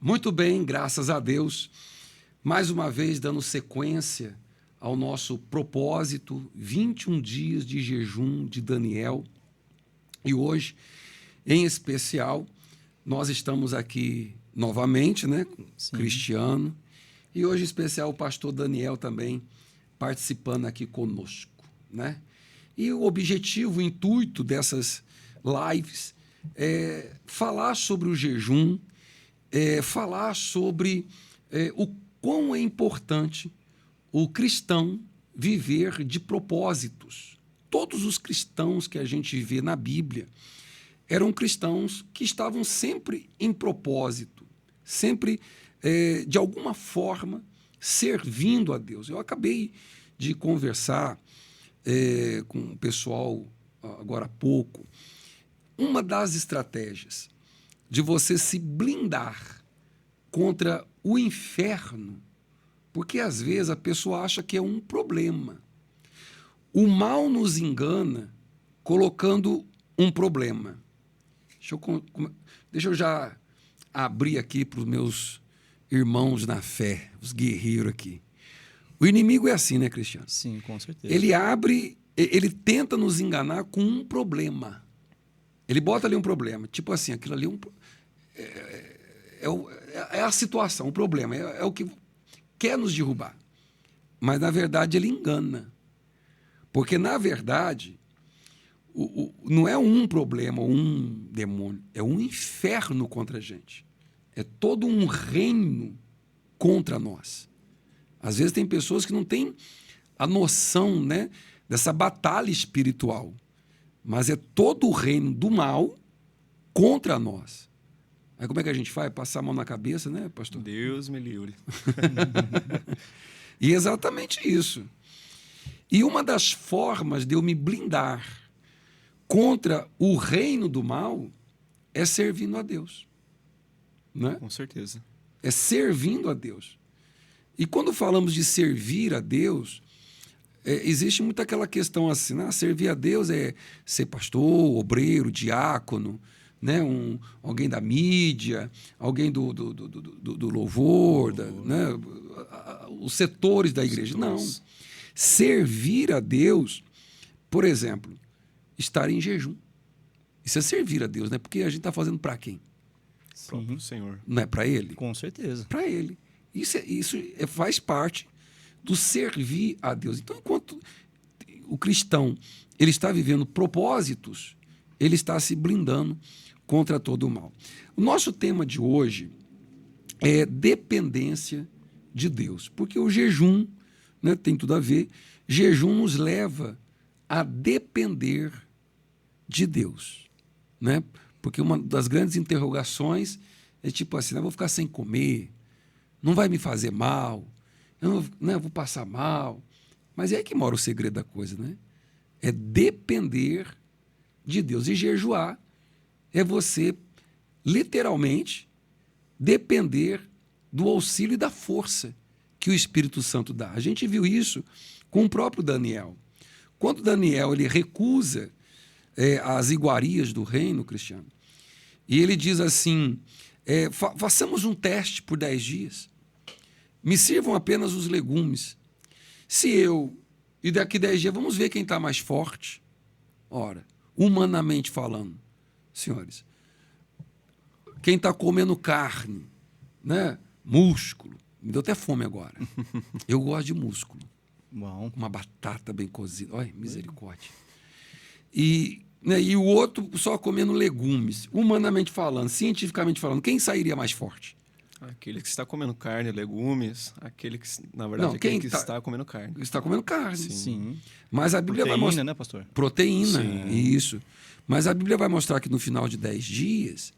Muito bem, graças a Deus. Mais uma vez, dando sequência ao nosso propósito, 21 dias de jejum de Daniel. E hoje, em especial, nós estamos aqui novamente, né, com Sim. Cristiano. E hoje, em especial, o pastor Daniel também participando aqui conosco, né? E o objetivo, o intuito dessas lives é falar sobre o jejum, falar sobre o quão é importante o cristão viver de propósitos. Todos os cristãos que a gente vê na Bíblia eram cristãos que estavam sempre em propósito, sempre, de alguma forma, servindo a Deus. Eu acabei de conversar com o pessoal agora há pouco. Uma das estratégias de você se blindar contra o inferno, porque às vezes a pessoa acha que é um problema. O mal nos engana colocando um problema. Deixa eu já abrir aqui para os meus irmãos na fé, os guerreiros aqui. O inimigo é assim, né, Cristiano? Sim, com certeza. Ele tenta nos enganar com um problema. Ele bota ali um problema, tipo assim, aquilo ali é a situação, o problema, é o que quer nos derrubar. Mas, na verdade, ele engana. Porque, na verdade, não é um problema, um demônio, é um inferno contra a gente. É todo um reino contra nós. Às vezes tem pessoas que não têm a noção, né, dessa batalha espiritual. Mas é todo o reino do mal contra nós. Aí como é que a gente faz? Passar a mão na cabeça, né, pastor? Deus me livre. E é exatamente isso. E uma das formas de eu me blindar contra o reino do mal é servindo a Deus. Né? Com certeza. É servindo a Deus. E quando falamos de servir a Deus, existe muito aquela questão assim, né? Servir a Deus é ser pastor, obreiro, diácono, né? Alguém da mídia, alguém do louvor, né? Os setores da igreja. Não. Servir a Deus, por exemplo, estar em jejum. Isso é servir a Deus, né? Porque a gente está fazendo para quem? Próprio Senhor. Não é para Ele? Com certeza. Para Ele. Isso faz parte do servir a Deus. Então, enquanto o cristão ele está vivendo propósitos, ele está se blindando contra todo o mal. O nosso tema de hoje é dependência de Deus, porque o jejum, né, tem tudo a ver. Jejum nos leva a depender de Deus, né? Porque uma das grandes interrogações é tipo assim, eu vou ficar sem comer, não vai me fazer mal, eu vou passar mal. Mas é aí que mora o segredo da coisa, né? É depender de Deus. E jejuar é você, literalmente, depender do auxílio e da força que o Espírito Santo dá. A gente viu isso com o próprio Daniel. Quando Daniel ele recusa as iguarias do reino, Cristiano, e ele diz assim, façamos um teste por 10 dias. Me sirvam apenas os legumes. E daqui 10 dias, vamos ver quem está mais forte. Ora, humanamente falando, senhores, quem está comendo carne, né, músculo, me deu até fome agora. Eu gosto de músculo. Bom. Uma batata bem cozida. Olha, misericórdia. E o outro só comendo legumes. Humanamente falando, cientificamente falando, quem sairia mais forte? Aquele que está comendo carne, legumes, aquele que, na verdade, Não, aquele que está comendo carne. Está comendo carne. Sim. Mas a Bíblia vai mostrar... né, pastor? Proteína, Sim. isso. Mas a Bíblia vai mostrar que no final de 10 dias,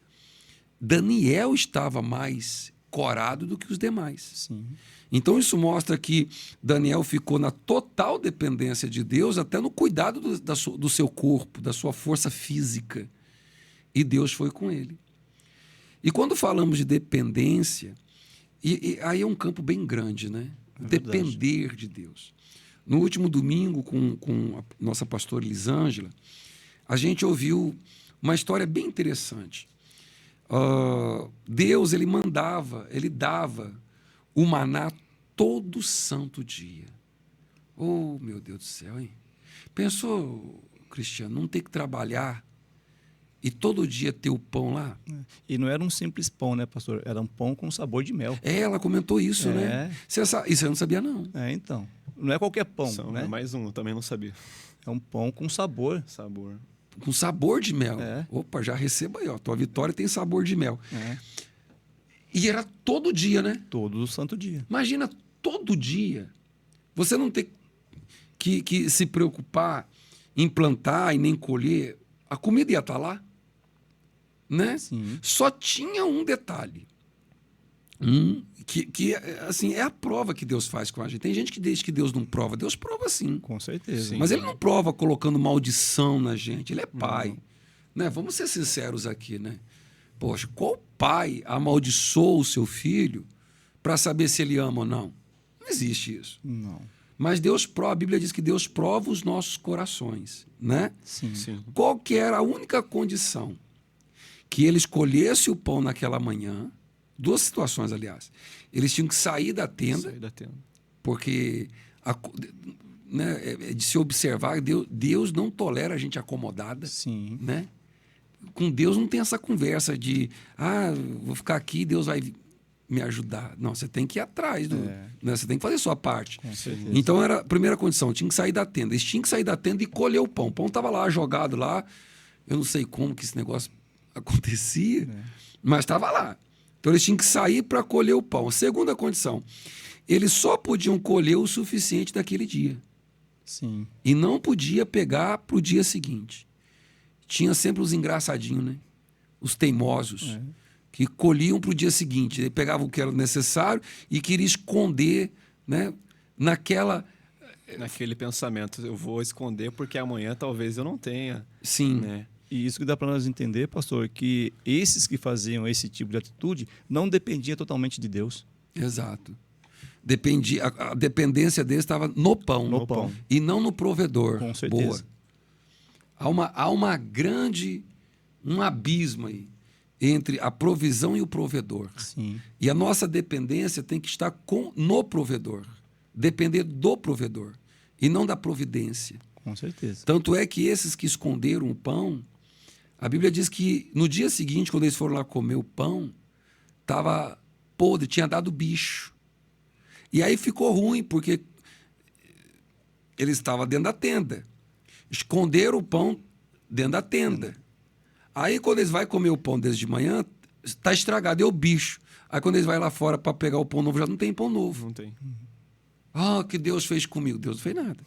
Daniel estava mais corado do que os demais. Sim. Então isso mostra que Daniel ficou na total dependência de Deus, até no cuidado do seu corpo, da sua força física. E Deus foi com ele. E quando falamos de dependência, aí é um campo bem grande, né? Depender de Deus. No último domingo, com a nossa pastora Elisângela, a gente ouviu uma história bem interessante. Deus, ele mandava, ele dava o maná todo santo dia. Oh, meu Deus do céu, hein? Pensou, Cristiano, não ter que trabalhar e todo dia ter o pão lá? E não era um simples pão, né, pastor? Era um pão com sabor de mel. Ela comentou isso, né? Isso eu não sabia, não. Então. Não é qualquer pão, né? É mais um, eu também não sabia. É um pão com sabor. Sabor. Com sabor de mel. É. Opa, já receba aí, ó. Tua vitória tem sabor de mel. É. E era todo dia, né? Todo santo dia. Imagina, todo dia. Você não ter que se preocupar em plantar e nem colher. A comida ia estar lá. Né? Sim. Só tinha um detalhe. Que assim, é a prova que Deus faz com a gente. Tem gente que diz que Deus não prova. Deus prova sim. Com certeza. Sim. Mas ele não prova colocando maldição na gente. Ele é pai. Né? Vamos ser sinceros aqui, né? Poxa, qual pai amaldiçoa o seu filho para saber se ele ama ou não? Não existe isso. Não. Mas Deus prova, a Bíblia diz que Deus prova os nossos corações, né? Sim. Sim. Qual que era a única condição? Que ele escolhesse o pão naquela manhã. Duas situações, aliás. Eles tinham que sair da tenda, Saí da tenda. porque né, é de se observar, Deus não tolera a gente acomodada, Sim. né? Com Deus não tem essa conversa de vou ficar aqui, Deus vai me ajudar. Não, você tem que ir atrás, né? Você tem que fazer a sua parte. Com certeza. Então era a primeira condição, tinha que sair da tenda. Eles tinham que sair da tenda e colher o pão. O pão estava lá, jogado lá. Eu não sei como que esse negócio acontecia, mas estava lá. Então eles tinham que sair para colher o pão. Segunda condição, eles só podiam colher o suficiente daquele dia. Sim. E não podia pegar para o dia seguinte. Tinha sempre os engraçadinhos, né? Os teimosos, que colhiam para o dia seguinte. Ele pegava o que era necessário e queria esconder, né? Naquele pensamento, eu vou esconder porque amanhã talvez eu não tenha. Sim. Né? E isso que dá para nós entender, pastor, que esses que faziam esse tipo de atitude não dependia totalmente de Deus. Exato. A dependência deles estava no pão. No pão. E não no provedor. Com certeza. Boa. Há um abismo aí entre a provisão e o provedor. Sim. E a nossa dependência tem que estar no provedor. Depender do provedor. E não da providência. Com certeza. Tanto é que esses que esconderam o pão, a Bíblia diz que no dia seguinte, quando eles foram lá comer o pão, estava podre, tinha dado bicho. E aí ficou ruim, porque ele estava dentro da tenda. Esconderam o pão dentro da tenda. Aí, quando eles vão comer o pão desde de manhã, está estragado, deu bicho. Aí, quando eles vão lá fora para pegar o pão novo, já não tem pão novo. Não tem. Que Deus fez comigo. Deus não fez nada.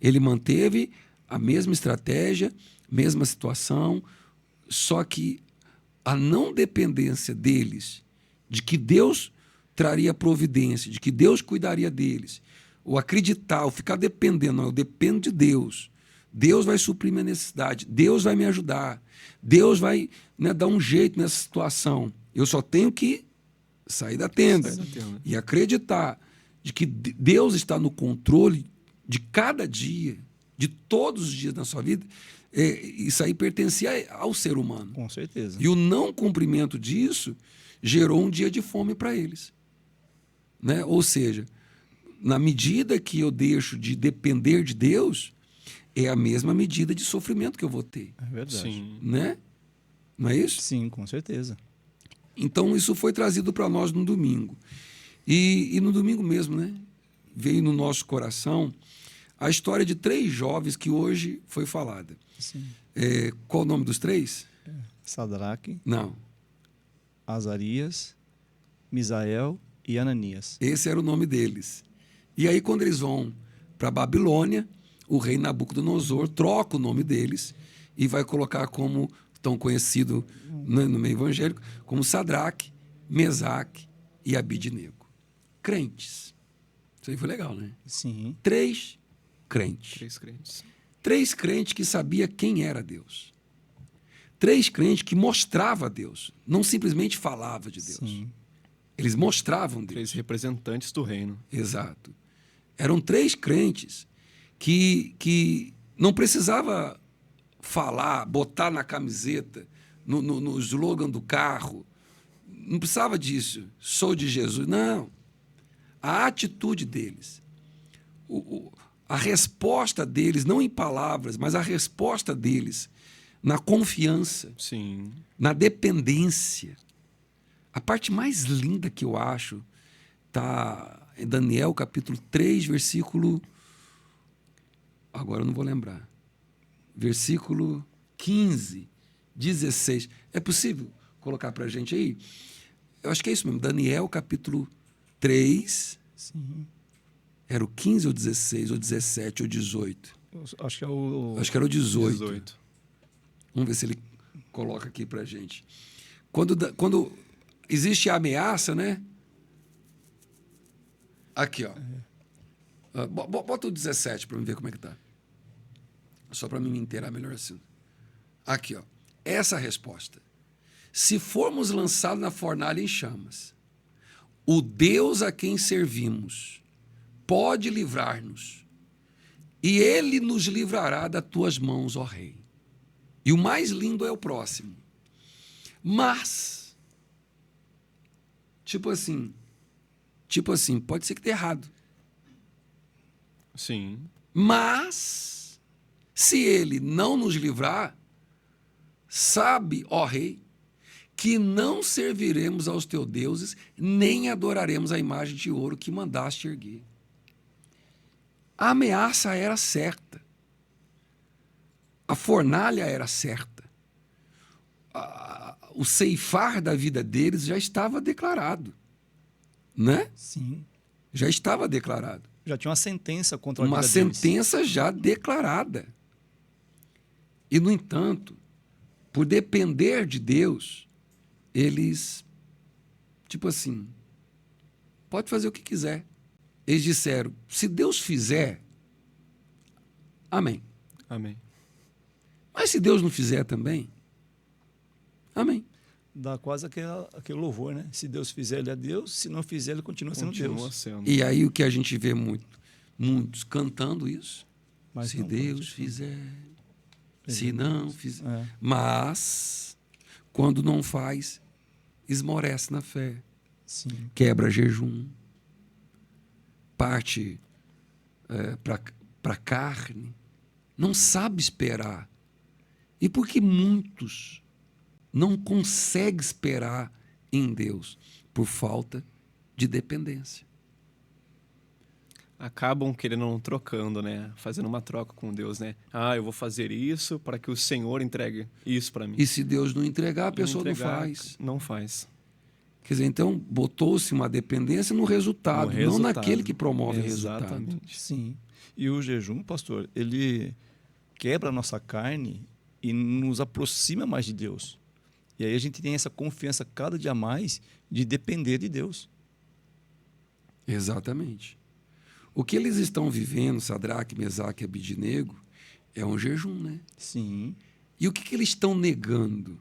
Ele manteve a mesma estratégia, mesma situação, só que a não dependência deles, de que Deus traria providência, de que Deus cuidaria deles, ou acreditar, ou ficar dependendo, não, eu dependo de Deus. Deus vai suprir minha necessidade, Deus vai me ajudar, Deus vai, né, dar um jeito nessa situação. Eu só tenho que sair da tenda e acreditar de que Deus está no controle de cada dia, de todos os dias da sua vida. Isso aí pertencia ao ser humano. Com certeza. E o não cumprimento disso gerou um dia de fome para eles. Né? Ou seja, na medida que eu deixo de depender de Deus, é a mesma medida de sofrimento que eu vou ter. É verdade. Sim. Né? Não é isso? Sim, com certeza. Então, isso foi trazido para nós no domingo. E no domingo mesmo, né? Veio no nosso coração a história de 3 jovens que hoje foi falada. Sim. Qual o nome dos 3? Sadraque, Não. Azarias, Misael e Ananias. Esse era o nome deles. E aí, quando eles vão para Babilônia, o rei Nabucodonosor troca o nome deles e vai colocar como tão conhecido no meio evangélico, como Sadraque, Mesaque e Abidnego. Crentes. Isso aí foi legal, né? Sim. 3 crentes. 3 crentes. 3 crentes que sabia quem era Deus. 3 crentes que mostrava Deus, não simplesmente falava de Deus. Sim. Eles mostravam Deus. 3 representantes do reino. Exato. Eram 3 crentes que não precisava falar, botar na camiseta, no slogan do carro. Não precisava disso. Sou de Jesus. Não. A atitude deles, a resposta deles, não em palavras, mas a resposta deles na confiança, Sim. na dependência. A parte mais linda que eu acho está em Daniel, capítulo 3, versículo... Agora eu não vou lembrar. Versículo 15, 16. É possível colocar para a gente aí? Eu acho que é isso mesmo. Daniel, capítulo 3. Sim. Era o 15 ou 16, ou 17, ou 18. Acho que é o... Acho que era o 18. 18. Vamos ver se ele coloca aqui para a gente. Quando existe a ameaça, né? Aqui, ó. Bota o 17 para eu ver como é que tá. Só para me inteirar melhor assim. Aqui, ó. Essa a resposta. Se formos lançados na fornalha em chamas, o Deus a quem servimos pode livrar-nos, e ele nos livrará das tuas mãos, ó rei. E o mais lindo é o próximo. Mas, tipo assim, pode ser que dê errado. Sim. Mas, se ele não nos livrar, sabe, ó rei, que não serviremos aos teus deuses, nem adoraremos a imagem de ouro que mandaste erguer. A ameaça era certa. A fornalha era certa. O ceifar da vida deles já estava declarado. Né? Sim. Já estava declarado. Já tinha uma sentença contra a vida Uma deles. sentença já declarada. E, no entanto, por depender de Deus, eles, tipo assim, pode fazer o que quiser. Eles disseram, se Deus fizer, amém. Amém. Mas se Deus não fizer também, amém. Dá quase aquele louvor, né? Se Deus fizer, ele é Deus. Se não fizer, ele continua sendo Continua Deus. sendo. E aí o que a gente vê muitos cantando isso, Mas se não Deus pode. fizer, se não fizer. É. Mas, quando não faz, esmorece na fé, Sim. quebra jejum, parte para a carne, não sabe esperar. E por que muitos não conseguem esperar em Deus? Por falta de dependência. Acabam querendo trocando, né? Fazendo uma troca com Deus, né? Ah, eu vou fazer isso para que o Senhor entregue isso para mim. E se Deus não entregar, a Não pessoa entregar, não faz. Não faz. Quer dizer, então, botou-se uma dependência no resultado, No não resultado. naquele que promove o resultado. Exatamente. Sim. E o jejum, pastor, ele quebra a nossa carne e nos aproxima mais de Deus. E aí a gente tem essa confiança cada dia mais de depender de Deus. Exatamente. O que eles estão vivendo, Sadraque, Mesaque e Abidnego, é um jejum, né? Sim. E o que eles estão negando?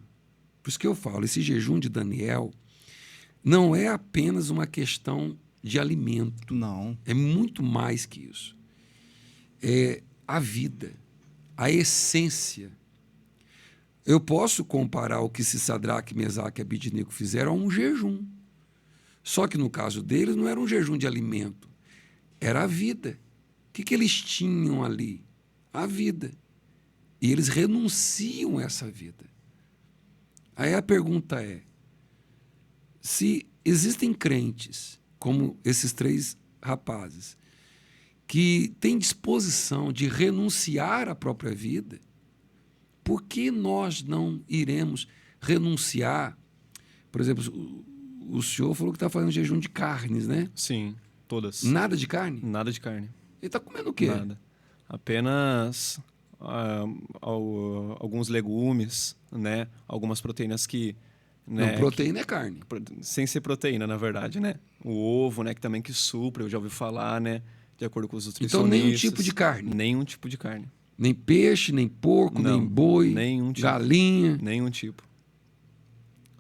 Por isso que eu falo, esse jejum de Daniel não é apenas uma questão de alimento. Não. É muito mais que isso. É a vida, a essência. Eu posso comparar o que esse Sadraque, Mesaque e Abidnego fizeram a um jejum. Só que no caso deles não era um jejum de alimento, era a vida. O que eles tinham ali? A vida. E eles renunciam a essa vida. Aí a pergunta é, se existem crentes, como esses 3 rapazes, que têm disposição de renunciar à própria vida, por que nós não iremos renunciar? Por exemplo, o senhor falou que está fazendo jejum de carnes, né? Sim, todas. Nada de carne? Nada de carne. Ele está comendo o quê? Nada. Apenas alguns legumes, né? Algumas proteínas que... Né, Não, proteína é carne. sem ser proteína, na verdade, né? O ovo, né? Que também que supra, eu já ouvi falar, né? De acordo com os nutricionistas. Então, nenhum tipo de carne? Nenhum tipo de carne. Nem peixe, nem porco, Não, nem boi, nenhum tipo. galinha. Nenhum tipo.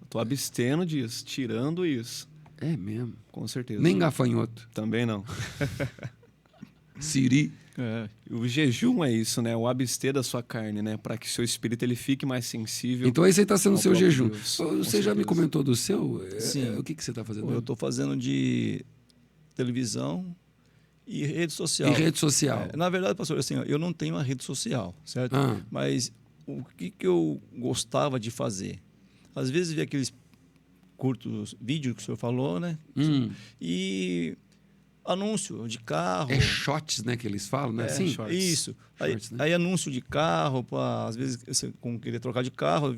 Eu tô abstendo disso, tirando isso. É mesmo. Com certeza. Nem gafanhoto. Também não. Siri. O jejum é isso, né? O abster da sua carne, né? Para que seu espírito ele fique mais sensível. Então esse aí está sendo o ao seu próprio jejum. Deus, Você já me certeza. comentou do seu? Sim. O que você está fazendo? Eu estou fazendo de televisão e rede social. Em rede social. Na verdade, pastor, assim, ó, eu não tenho uma rede social, certo? Ah. Mas o que eu gostava de fazer? Às vezes via aqueles curtos vídeos que o senhor falou, né? E anúncio de carro. É shots, né, que eles falam, né? Sim. shorts. Isso. Shorts, né? Aí anúncio de carro, às vezes você queria trocar de carro,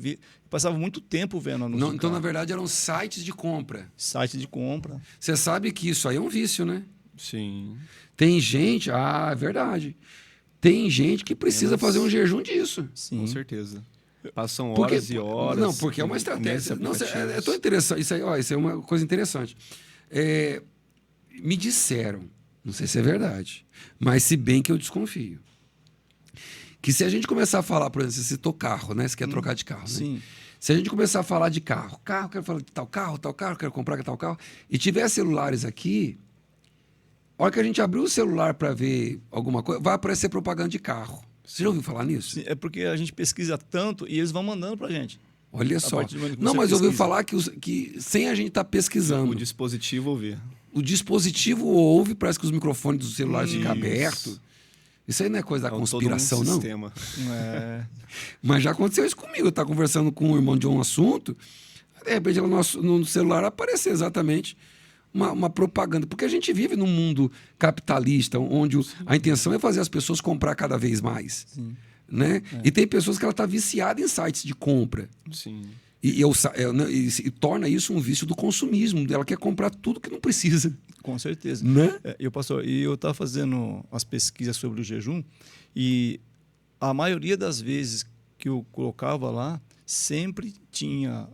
passava muito tempo vendo anúncio Não, de então, na carro. verdade, eram sites de compra. Site de compra. Você sabe que isso aí é um vício, né? Sim. Tem gente... é verdade. Tem gente que precisa Menos- fazer um jejum disso. Sim. Com certeza. Passam Porque- horas e horas. Não, porque é uma estratégia. Não, é tão interessante. Isso aí, isso é uma coisa interessante. Me disseram, não sei se é verdade, mas se bem que eu desconfio, que se a gente começar a falar, por exemplo, você citou carro, né? Você quer trocar de carro, né? Sim. Se a gente começar a falar de carro, quero falar de tal carro, quero comprar tal carro, e tiver celulares aqui, a hora que a gente abrir o celular para ver alguma coisa, vai aparecer propaganda de carro. Você já ouviu falar nisso? Sim, é porque a gente pesquisa tanto e eles vão mandando pra gente. Olha só. partir do momento que Não, você mas eu ouvi pesquisa. falar que sem a gente estar pesquisando, O dispositivo ouvir. o dispositivo ouve, parece que os microfones dos celulares ficam Isso. abertos. Isso aí não é coisa da É todo um conspiração, não? sistema. É, Mas já aconteceu isso comigo. Eu estava conversando com um irmão de um assunto, de repente no celular apareceu exatamente uma propaganda. Porque a gente vive num mundo capitalista, onde a intenção é fazer as pessoas comprar cada vez mais. sim. Né? E tem pessoas que ela está viciada em sites de compra. Sim. E torna isso um vício do consumismo. Ela quer comprar tudo que não precisa. Com certeza. Né? Pastor, eu estava fazendo as pesquisas sobre o jejum e a maioria das vezes que eu colocava lá, sempre tinha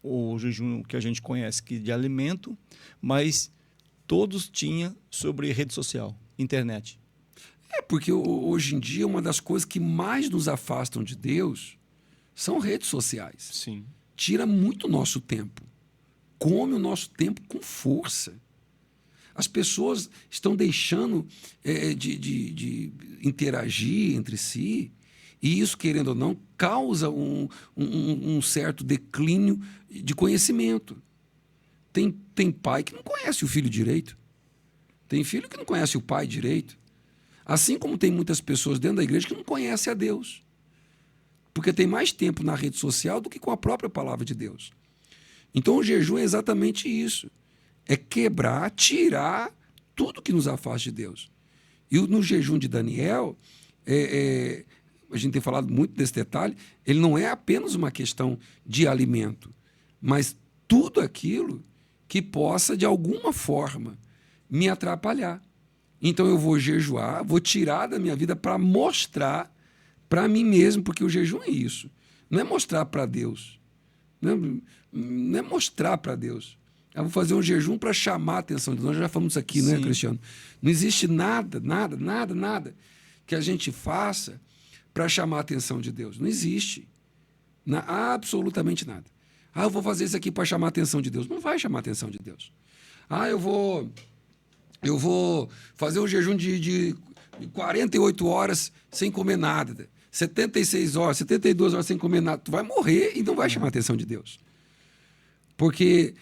o jejum que a gente conhece que de alimento, mas todos tinham sobre rede social, internet. Porque hoje em dia uma das coisas que mais nos afastam de Deus são redes sociais. Sim. Tira muito nosso tempo. Come o nosso tempo com força. As pessoas estão deixando de interagir entre si, e isso, querendo ou não, causa um certo declínio de conhecimento. Tem pai que não conhece o filho direito. Tem filho que não conhece o pai direito. Assim como tem muitas pessoas dentro da igreja que não conhecem a Deus. Porque tem mais tempo na rede social do que com a própria palavra de Deus. Então o jejum é exatamente isso. É quebrar, tirar tudo que nos afasta de Deus. E no jejum de Daniel, a gente tem falado muito desse detalhe, ele não é apenas uma questão de alimento, mas tudo aquilo que possa, de alguma forma, me atrapalhar. Então eu vou jejuar, vou tirar da minha vida para mostrar para mim mesmo, porque o jejum é isso. Não é mostrar para Deus. Não é mostrar para Deus. Eu vou fazer um jejum para chamar a atenção de Deus. Nós já falamos isso aqui, né, Cristiano? Não existe nada que a gente faça para chamar a atenção de Deus. Não existe. Absolutamente nada. Eu vou fazer isso aqui para chamar a atenção de Deus. Não vai chamar a atenção de Deus. Eu vou fazer um jejum de 48 horas sem comer nada. 76 horas, 72 horas sem comer nada. Tu vai morrer e não vai chamar a atenção de Deus. Porque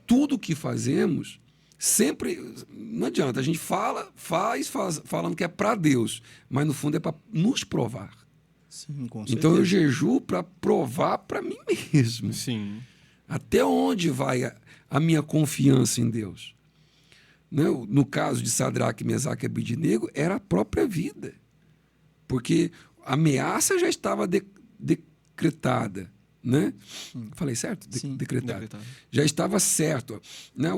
tudo que fazemos, sempre... Não adianta, a gente faz falando que é para Deus, mas no fundo é para nos provar. Sim, com certeza. Então eu jejuo para provar para mim mesmo. Sim. Até onde vai a minha confiança em Deus? No caso de Sadraque, Mesaque e Abednego, era a própria vida. Porque a ameaça já estava decretada. Né? Falei certo? Sim, decretado. Já estava certo. Né?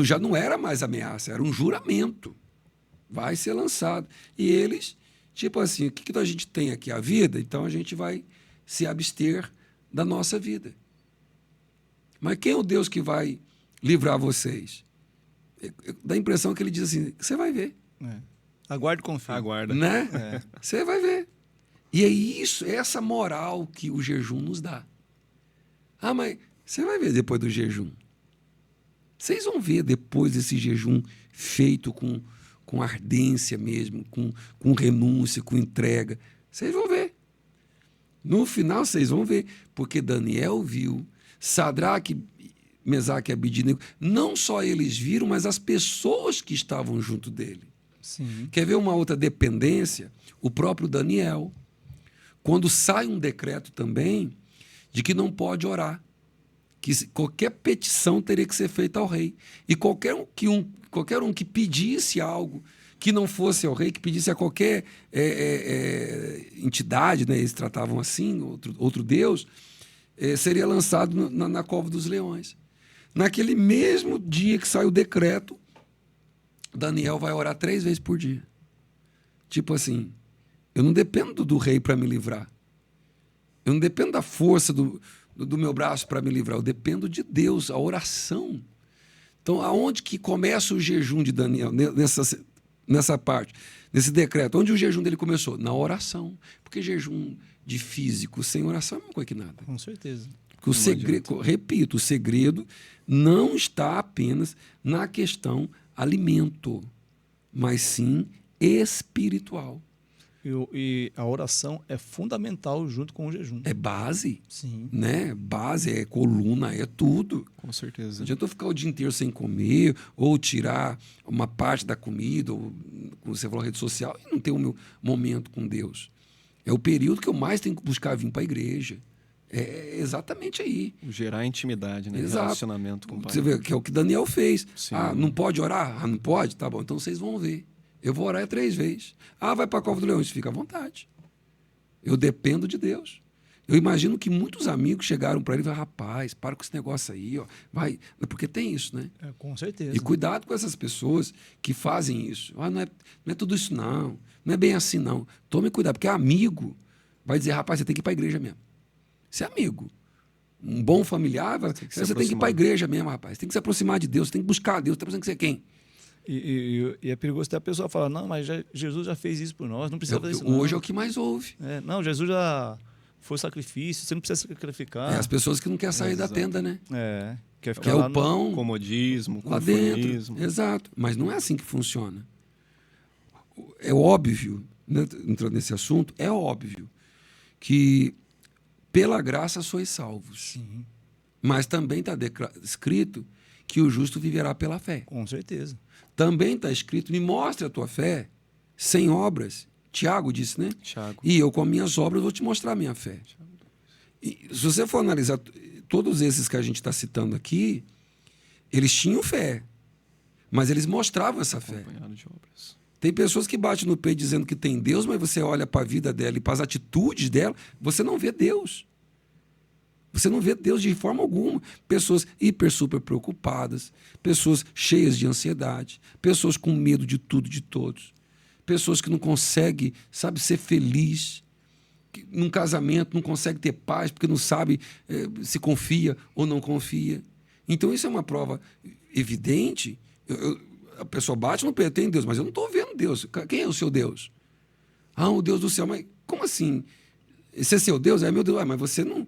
Já não era mais ameaça, era um juramento. Vai ser lançado. E eles, tipo assim, o que a gente tem aqui? A vida, então a gente vai se abster da nossa vida. Mas quem é o Deus que vai livrar vocês? Dá a impressão que ele diz assim, você vai ver. Aguarde e confie. Aguarda. Né? Você vai ver. E é isso, é essa moral que o jejum nos dá. Mas você vai ver depois do jejum. Vocês vão ver depois desse jejum feito com com ardência mesmo, com renúncia, com entrega. Vocês vão ver. No final, vocês vão ver. Porque Daniel viu, Sadraque, Mesaque e Abidnego, não só eles viram, mas as pessoas que estavam junto dele. Sim. Quer ver uma outra dependência? O próprio Daniel. Quando sai um decreto também de que não pode orar, que qualquer petição teria que ser feita ao rei. E qualquer um que pedisse algo que não fosse ao rei, que pedisse a qualquer entidade, né, eles tratavam assim, outro deus, seria lançado na cova dos leões. Naquele mesmo dia que sai o decreto, Daniel vai orar 3 vezes por dia. Tipo assim, eu não dependo do rei para me livrar. Eu não dependo da força do meu braço para me livrar. Eu dependo de Deus, a oração. Então, aonde que começa o jejum de Daniel? Nessa parte, nesse decreto. Onde o jejum dele começou? Na oração. Porque jejum de físico sem oração é uma coisa que nada. Com certeza. Porque o segredo, repito, o segredo não está apenas na questão alimento, mas sim espiritual. E a oração é fundamental junto com o jejum. É base, Sim. né? Base, é coluna, é tudo. Com certeza. Não adianta eu ficar o dia inteiro sem comer, ou tirar uma parte da comida, ou, como você falou, rede social, e não ter o meu momento com Deus. É o período que eu mais tenho que buscar vir para a igreja. É exatamente aí. Gerar intimidade, né? Exato. Relacionamento com o Pai. Você vê que é o que Daniel fez. Sim. Ah, não pode orar? Ah, não pode? Tá bom, então vocês vão ver. Eu vou orar 3 vezes. Ah, vai para a cova do leão. Fica à vontade. Eu dependo de Deus. Eu imagino que muitos amigos chegaram para ele e falaram, rapaz, para com esse negócio aí, ó. Vai. Porque tem isso, né? Com certeza. E cuidado com essas pessoas que fazem isso. Ah, não é tudo isso, não. Não é bem assim, não. Tome cuidado, porque amigo vai dizer, rapaz, você tem que ir para a igreja mesmo. Você é amigo. Um bom familiar, você tem que ir para a igreja mesmo, rapaz. Você tem que se aproximar de Deus, você tem que buscar Deus. Você está pensando que você é quem? E é perigoso até a pessoa falar, não, mas Jesus já fez isso por nós, não precisa fazer isso não. Hoje é o que mais ouve. Não, Jesus já foi sacrifício, você não precisa sacrificar. As pessoas que não querem sair da tenda, né? Quer Quer o pão comodismo, lá dentro. conformismo. Exato. Mas não é assim que funciona. É óbvio, né, entrando nesse assunto, é óbvio que pela graça sois salvos. Sim. Mas também está escrito que o justo viverá pela fé. Com certeza. Também está escrito, me mostre a tua fé sem obras. Tiago disse, né? Tiago. E eu com minhas obras vou te mostrar a minha fé. E, se você for analisar todos esses que a gente está citando aqui, eles tinham fé, mas eles mostravam essa fé. Acompanhado de obras. Tem pessoas que batem no peito dizendo que tem Deus, mas você olha para a vida dela e para as atitudes dela, você não vê Deus. Você não vê Deus de forma alguma. Pessoas hiper, super preocupadas, pessoas cheias de ansiedade, pessoas com medo de tudo, de todos, pessoas que não conseguem, sabe, ser feliz. Que, num casamento, não consegue ter paz porque não sabe se confia ou não confia. Então, isso é uma prova evidente. A pessoa bate no peito, tem Deus, mas eu não estou vendo Deus. Quem é o seu Deus? Ah, o Deus do céu. Mas como assim? Esse é seu Deus? É meu Deus. Ah, mas você não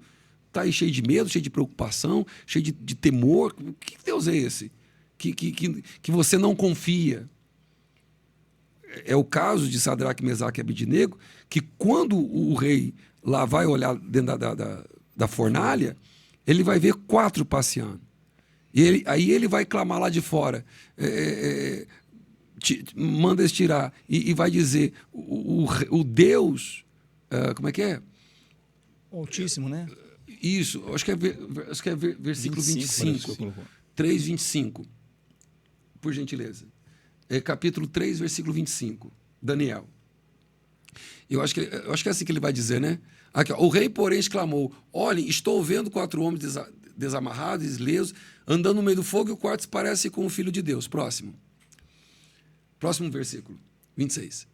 está aí cheio de medo, cheio de preocupação, cheio de temor. Que Deus é esse? Que você não confia. É o caso de Sadraque, Mesaque e Abidnego, que quando o rei lá vai olhar dentro da fornalha, ele vai ver 4 passeando. E aí ele vai clamar lá de fora, manda eles tirar, e vai dizer, o Deus, como é que é? O Altíssimo, né? Isso, acho que é versículo 25. 3:25, por gentileza. Capítulo 3, versículo 25, Daniel. Eu acho que é assim que ele vai dizer, né? Aqui, ó, o rei, porém, exclamou, olhem, estou vendo 4 homens desamarrados, lesos, andando no meio do fogo, e o quarto se parece com o Filho de Deus. Próximo versículo, 26.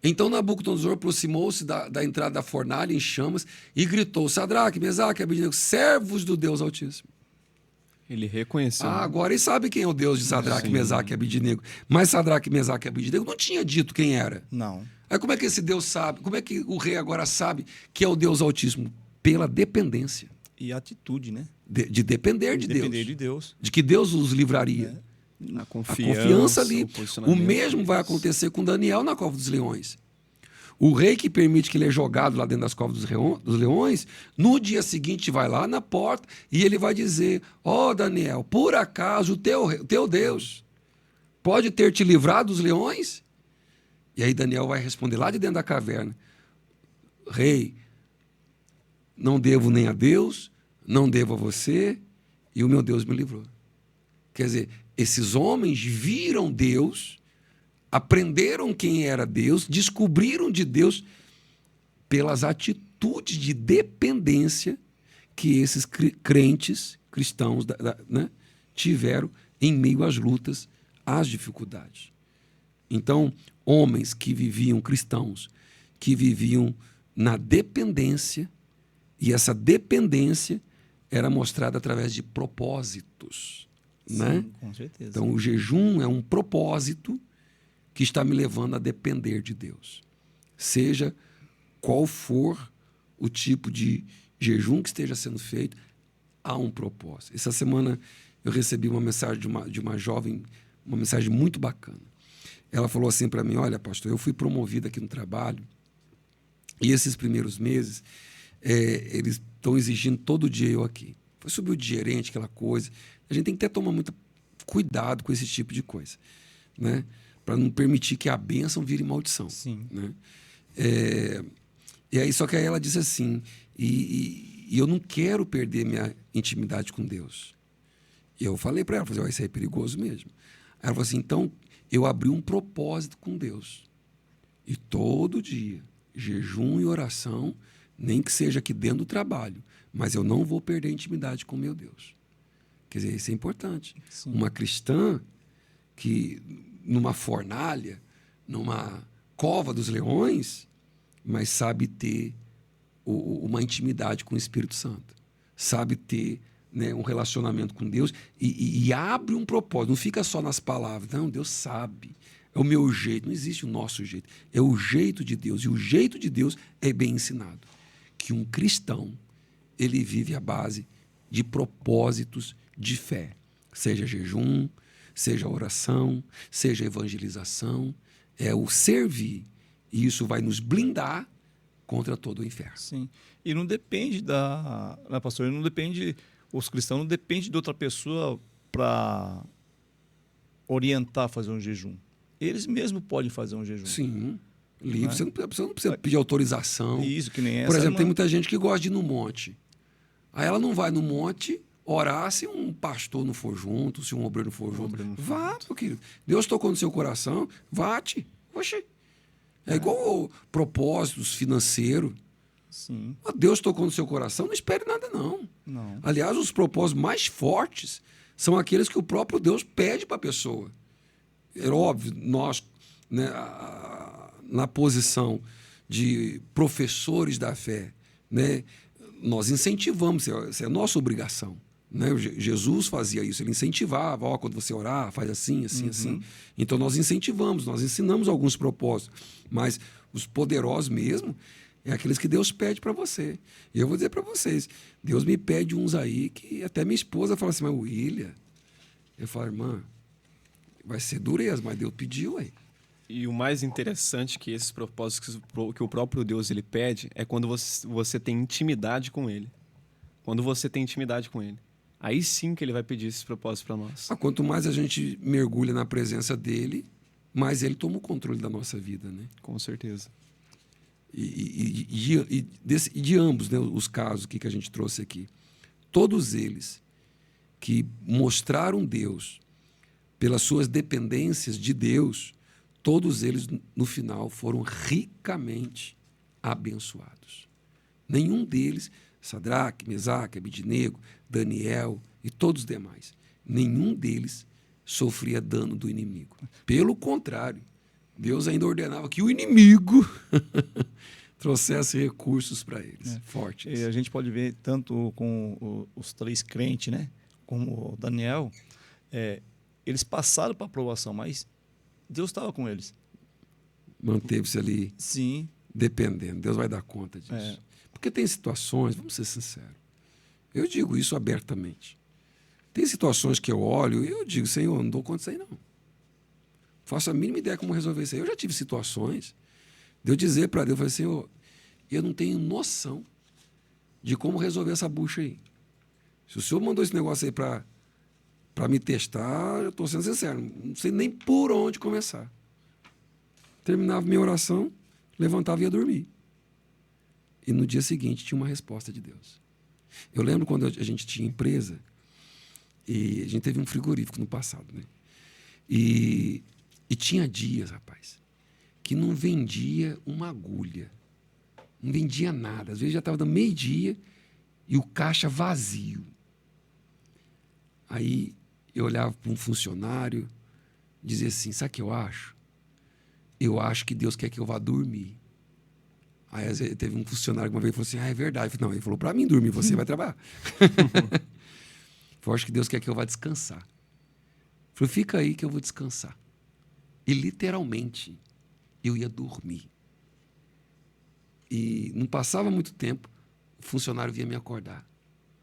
Então Nabucodonosor aproximou-se da entrada da fornalha em chamas e gritou, Sadraque, Mesaque, Abidnego, servos do Deus Altíssimo. Ele reconheceu. Agora ele sabe quem é o Deus de Sadraque, Mesaque e Abidnego. Mas Sadraque, Mesaque e Abidnego não tinha dito quem era. Não. Aí como é que esse Deus sabe? Como é que o rei agora sabe que é o Deus Altíssimo? Pela dependência. E atitude, né? De depender de Deus. Depender de Deus. De que Deus os livraria. A A confiança, confiança ali. o O posicionamento mesmo vai deles. acontecer com Daniel na cova dos leões. O rei que permite que ele é jogado lá dentro das covas dos leões, no dia seguinte vai lá na porta e ele vai dizer: ó Daniel, por acaso o teu Deus pode ter te livrado dos leões? E aí Daniel vai responder lá de dentro da caverna: Rei, não devo nem a Deus, não devo a você, e o meu Deus me livrou. Quer dizer, esses homens viram Deus, aprenderam quem era Deus, descobriram de Deus pelas atitudes de dependência que esses crentes, cristãos, né, tiveram em meio às lutas, às dificuldades. Então, homens que viviam, cristãos, que viviam na dependência, e essa dependência era mostrada através de propósitos. Sim, Né? com certeza. Então, o jejum é um propósito que está me levando a depender de Deus. Seja qual for o tipo de jejum que esteja sendo feito, há um propósito. Essa semana eu recebi uma mensagem de uma jovem, uma mensagem muito bacana. Ela falou assim para mim: olha, pastor, eu fui promovida aqui no trabalho e esses primeiros meses eles estão exigindo todo dia eu aqui. Foi subir o de gerente, aquela coisa. A gente tem que até tomar muito cuidado com esse tipo de coisa, né? Para não permitir que a bênção vire maldição. Sim. Né? E aí, só que aí ela disse assim, e eu não quero perder minha intimidade com Deus. E eu falei para ela, falei, isso aí é perigoso mesmo. Aí ela falou assim, então eu abri um propósito com Deus. E todo dia, jejum e oração, nem que seja aqui dentro do trabalho, mas eu não vou perder a intimidade com meu Deus. Quer dizer, isso é importante. Sim. Uma cristã que, numa fornalha, numa cova dos leões, mas sabe ter uma intimidade com o Espírito Santo. Sabe ter, né, um relacionamento com Deus e abre um propósito. Não fica só nas palavras. Não, Deus sabe. É o meu jeito. Não existe o nosso jeito. É o jeito de Deus. E o jeito de Deus é bem ensinado. Que um cristão, ele vive à base de propósitos de fé. Seja jejum, seja oração, seja evangelização. É o servir. E isso vai nos blindar contra todo o inferno. Sim. E não depende né, pastor? Não depende, os cristãos não dependem de outra pessoa para orientar a fazer um jejum. Eles mesmos podem fazer um jejum. Sim, livre. Né? Você não precisa pedir autorização. Isso, que nem essa. Por exemplo, tem irmã. muita gente que gosta de ir no monte. Aí ela não vai no monte orar se um pastor não for junto, se um obreiro não for junto. Vá, meu querido. Deus tocou no seu coração, vá-te. Oxi. É igual propósitos financeiros. Sim. Deus tocou no seu coração, não espere nada, não. Não. Aliás, os propósitos mais fortes são aqueles que o próprio Deus pede para a pessoa. É óbvio, nós, né, na posição de professores da fé, né, nós incentivamos, isso é nossa obrigação. Né? Jesus fazia isso, ele incentivava, quando você orar, faz assim, assim, assim. Então nós incentivamos, nós ensinamos alguns propósitos, mas os poderosos mesmo é aqueles que Deus pede para você. E eu vou dizer para vocês, Deus me pede uns aí que até minha esposa fala assim, mas William, eu falo, irmã, vai ser dureza, mas Deus pediu aí. E o mais interessante que esses propósitos que o próprio Deus ele pede é quando você tem intimidade com ele. Quando você tem intimidade com ele. Aí sim que ele vai pedir esses propósitos para nós. Quanto mais a gente mergulha na presença dele, mais ele toma o controle da nossa vida, né? Com certeza. E de ambos, né, os casos que a gente trouxe aqui, todos eles que mostraram Deus pelas suas dependências de Deus, todos eles, no final, foram ricamente abençoados. Nenhum deles, Sadraque, Mesaque, Abidnego, Daniel e todos os demais, nenhum deles sofria dano do inimigo. Pelo contrário, Deus ainda ordenava que o inimigo trouxesse recursos para eles, fortes. E a gente pode ver tanto com os três crentes, né, como o Daniel, eles passaram para a aprovação, mas Deus estava com eles. Manteve-se ali. Sim. Dependendo. Deus vai dar conta disso. Porque tem situações, vamos ser sinceros, eu digo isso abertamente, Tem situações que eu olho e eu digo, Senhor, eu não dou conta disso aí, não. Faço a mínima ideia como resolver isso aí. Eu já tive situações de eu dizer para Deus, eu falei, Senhor, eu não tenho noção de como resolver essa bucha aí. Se o Senhor mandou esse negócio aí para me testar, eu estou sendo sincero, não sei nem por onde começar. Terminava minha oração, levantava e ia dormir. E no dia seguinte tinha uma resposta de Deus. Eu lembro quando a gente tinha empresa, e a gente teve um frigorífico no passado, né? E tinha dias, rapaz, que não vendia uma agulha. Não vendia nada. Às vezes já estava dando meio-dia e o caixa vazio. Aí eu olhava para um funcionário e dizia assim, sabe o que eu acho? Eu acho que Deus quer que eu vá dormir. Aí às vezes, teve um funcionário que uma vez falou assim, é verdade. Eu falei, não, ele falou para mim dormir, você vai trabalhar. Eu acho que Deus quer que eu vá descansar. Eu falei, fica aí que eu vou descansar. E literalmente eu ia dormir. E não passava muito tempo, o funcionário vinha me acordar.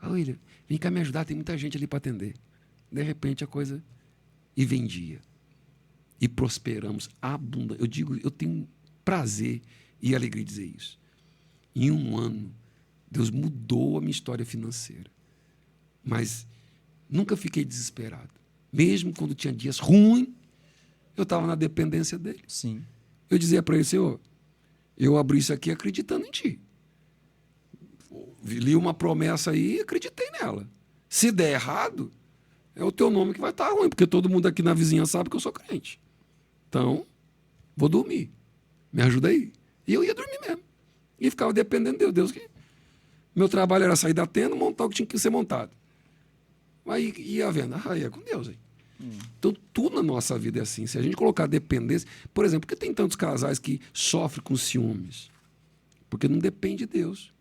William, vem cá me ajudar, tem muita gente ali para atender. De repente a coisa... E vendia. E prosperamos abundante. Eu digo, eu tenho prazer e alegria de dizer isso. Em um ano, Deus mudou a minha história financeira. Mas nunca fiquei desesperado. Mesmo quando tinha dias ruins, eu estava na dependência dele. Sim. Eu dizia para ele, Senhor, eu abri isso aqui acreditando em ti. Li uma promessa aí e acreditei nela. Se der errado, é o teu nome que vai estar ruim, porque todo mundo aqui na vizinhança sabe que eu sou crente. Então, vou dormir. Me ajuda aí. E eu ia dormir mesmo. E ficava dependendo de Deus. Meu trabalho era sair da tenda, montar o que tinha que ser montado. Aí ia vendo, aí é com Deus aí. Então, tudo na nossa vida é assim. Se a gente colocar dependência... Por exemplo, por que tem tantos casais que sofrem com ciúmes? Porque não depende de Deus.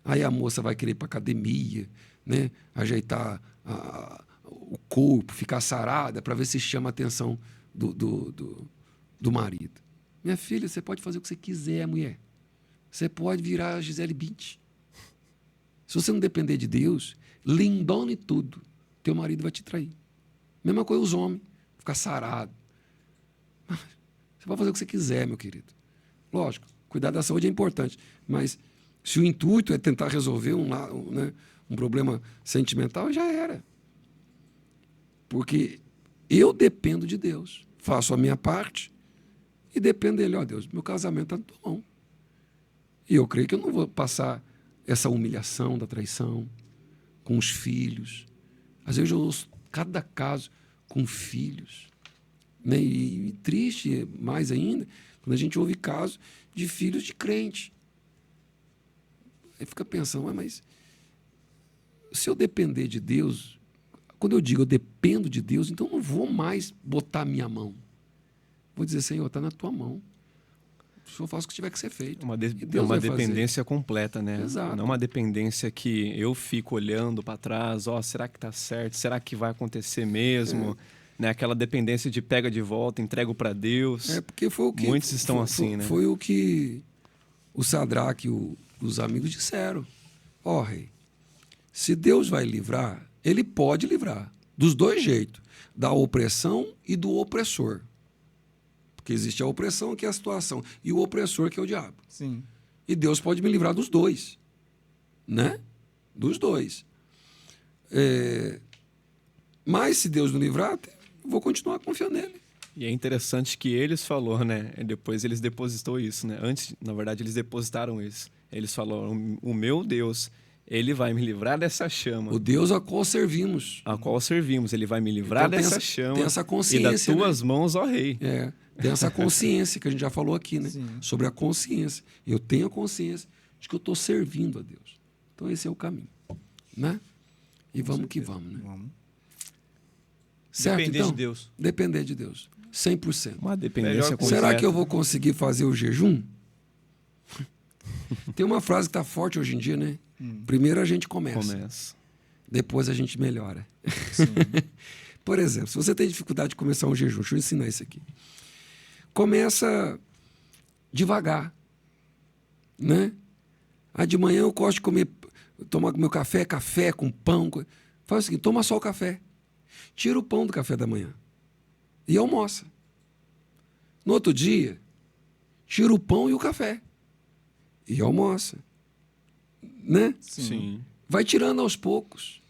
Aí a moça vai querer ir para academia, né? Ajeitar o corpo, ficar sarada, para ver se chama a atenção do marido. Minha filha, você pode fazer o que você quiser, mulher. Você pode virar a Gisele Bündchen. Se você não depender de Deus, lindona e tudo, teu marido vai te trair. Mesma coisa os homens, ficar sarado. Você pode fazer o que você quiser, meu querido. Lógico, cuidar da saúde é importante, mas se o intuito é tentar resolver um problema sentimental, já era. Porque eu dependo de Deus, faço a minha parte e dependo dele. Ó, Deus, meu casamento está na tua mão. E eu creio que eu não vou passar essa humilhação da traição com os filhos. Às vezes eu ouço cada caso com filhos. Né? E triste mais ainda, quando a gente ouve casos de filhos de crente. Aí fica pensando, mas se eu depender de Deus, quando eu digo eu dependo de Deus, então eu não vou mais botar a minha mão. Vou dizer, Senhor, está na tua mão. O Senhor faz o que tiver que ser feito. É uma dependência completa, né? Exato. Não é uma dependência que eu fico olhando para trás, será que está certo? Será que vai acontecer mesmo? Né? Aquela dependência de pega de volta, entrego para Deus. Porque foi o que... Muitos estão assim, né? Foi o que o Sadraque e os amigos disseram. Rei, se Deus vai livrar, ele pode livrar. Dos dois jeitos. Da opressão e do opressor. Porque existe a opressão, que é a situação, e o opressor, que é o diabo. Sim. E Deus pode me livrar dos dois. Né? Dos dois. Mas se Deus não livrar, eu vou continuar confiando nele. E é interessante que eles falaram, né? E depois eles depositou isso, né? Antes, na verdade, eles depositaram isso. Eles falaram, o meu Deus, ele vai me livrar dessa chama. O Deus a qual servimos. A qual servimos, ele vai me livrar então, dessa chama. Tem essa consciência. E das tuas mãos, ó rei. Tem essa consciência que a gente já falou aqui, né? Sim. Sobre a consciência. Eu tenho a consciência de que eu estou servindo a Deus. Então esse é o caminho, né? E vamos que vamos, né? Vamos. Certo, Depender então? de Deus. Depender de Deus. 100%. Uma dependência Melhor completa. Será que eu vou conseguir fazer o jejum? Tem uma frase que está forte hoje em dia, né? Primeiro a gente começa. Depois a gente melhora. Por exemplo, se você tem dificuldade de começar um jejum, deixa eu ensinar isso aqui. Começa devagar, né? De manhã eu gosto de tomar meu café com pão. Faz o seguinte, toma só o café. Tira o pão do café da manhã. E almoça. No outro dia, tira o pão e o café. E almoça. Né? Sim. Vai tirando aos poucos.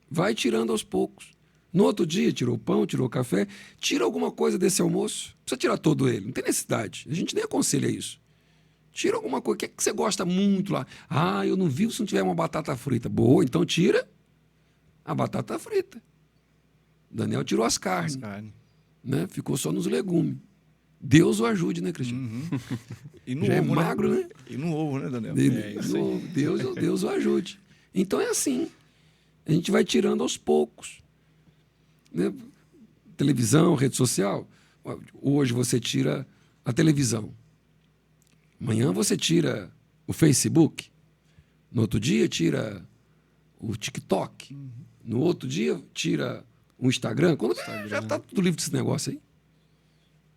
Vai tirando aos poucos. No outro dia, tirou o pão, tirou o café. Tira alguma coisa desse almoço. Não precisa tirar todo ele. Não tem necessidade. A gente nem aconselha isso. Tira alguma coisa. O que é que você gosta muito lá? Ah, eu não vivo se não tiver uma batata frita. Boa, então tira a batata frita. Daniel tirou as carnes. Né? Ficou só nos legumes. Deus o ajude, né, Cristiano? Uhum. E no Já ovo, é magro, né? E no ovo, né, Daniel? isso aí. Deus o ajude. Então é assim. A gente vai tirando aos poucos. Né? Televisão, rede social. Hoje você tira a televisão. Amanhã você tira o Facebook. No outro dia tira o TikTok. No outro dia tira o Instagram. Quando já está tudo livre desse negócio aí.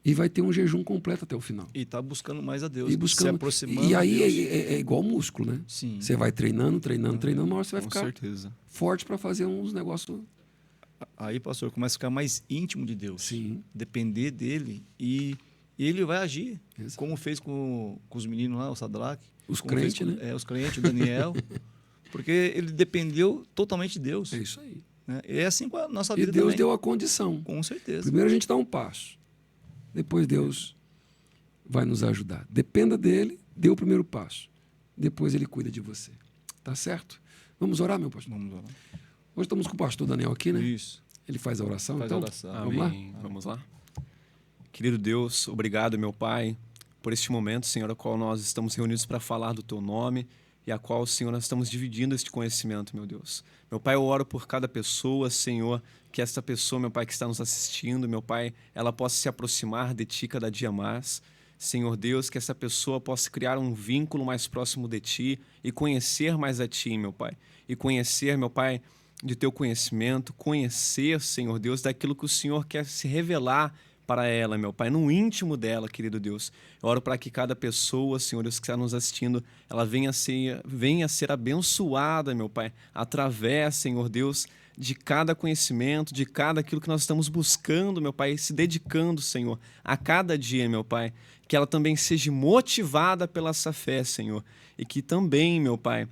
E vai ter um jejum completo até o final. E tá buscando mais a Deus. E buscando. Se aproximando. E aí de Deus. é igual músculo, né? Sim. Você vai treinando, uma hora você vai Com ficar certeza. forte para fazer uns negócios. Aí, pastor, começa a ficar mais íntimo de Deus. Sim. Depender dele e ele vai agir. Exato. Como fez com os meninos lá, o Sadraque. Os como fez crentes, com- né? os crentes, o Daniel. Porque ele dependeu totalmente de Deus. É isso aí. Né? E é assim com a nossa E vida Deus também. deu a condição. Com certeza. Primeiro a gente dá um passo. Depois Deus vai nos ajudar. Dependa dele, dê o primeiro passo. Depois ele cuida de você. Tá certo? Vamos orar, meu pastor? Vamos lá. Hoje estamos com o pastor Daniel aqui, né? Isso. Ele faz a oração, Faz então. a oração. Vamos lá? Amém. Vamos lá? Querido Deus, obrigado, meu Pai, por este momento, Senhor, a qual nós estamos reunidos para falar do Teu nome e a qual, Senhor, nós estamos dividindo este conhecimento, meu Deus. Meu Pai, eu oro por cada pessoa, Senhor, que esta pessoa, meu Pai, que está nos assistindo, meu Pai, ela possa se aproximar de Ti cada dia mais. Senhor Deus, que essa pessoa possa criar um vínculo mais próximo de Ti e conhecer mais a Ti, meu Pai. E conhecer, meu Pai, de Teu conhecimento, conhecer, Senhor Deus, daquilo que o Senhor quer se revelar para ela, meu Pai, no íntimo dela, querido Deus. Eu oro para que cada pessoa, Senhor Deus, que está nos assistindo, ela venha a ser abençoada, meu Pai, através, Senhor Deus, de cada conhecimento, de cada aquilo que nós estamos buscando, meu Pai, se dedicando, Senhor, a cada dia, meu Pai, que ela também seja motivada pela essa fé, Senhor, e que também, meu Pai,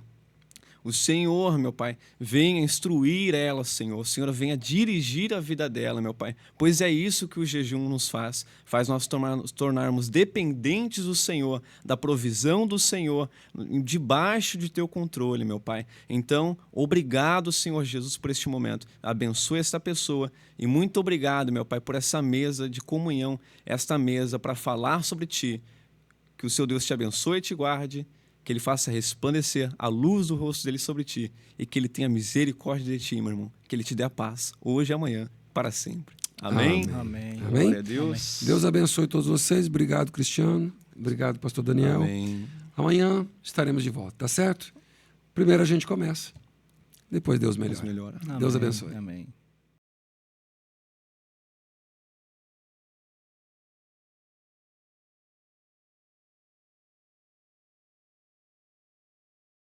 o Senhor, meu Pai, venha instruir ela, Senhor. O Senhor venha dirigir a vida dela, meu Pai. Pois é isso que o jejum nos faz. Faz nós tornarmos dependentes do Senhor, da provisão do Senhor, debaixo de Teu controle, meu Pai. Então, obrigado, Senhor Jesus, por este momento. Abençoe esta pessoa e muito obrigado, meu Pai, por essa mesa de comunhão, esta mesa para falar sobre Ti. Que o Seu Deus te abençoe e te guarde, que Ele faça resplandecer a luz do rosto dele sobre ti e que Ele tenha misericórdia de ti, meu irmão. Que Ele te dê a paz, hoje e amanhã, para sempre. Amém? Amém. Amém? Glória a Deus. Deus abençoe todos vocês. Obrigado, Cristiano. Obrigado, pastor Daniel. Amém. Amanhã estaremos de volta, tá certo? Primeiro a gente começa. Depois Deus melhora. Deus melhora. Deus abençoe. Amém.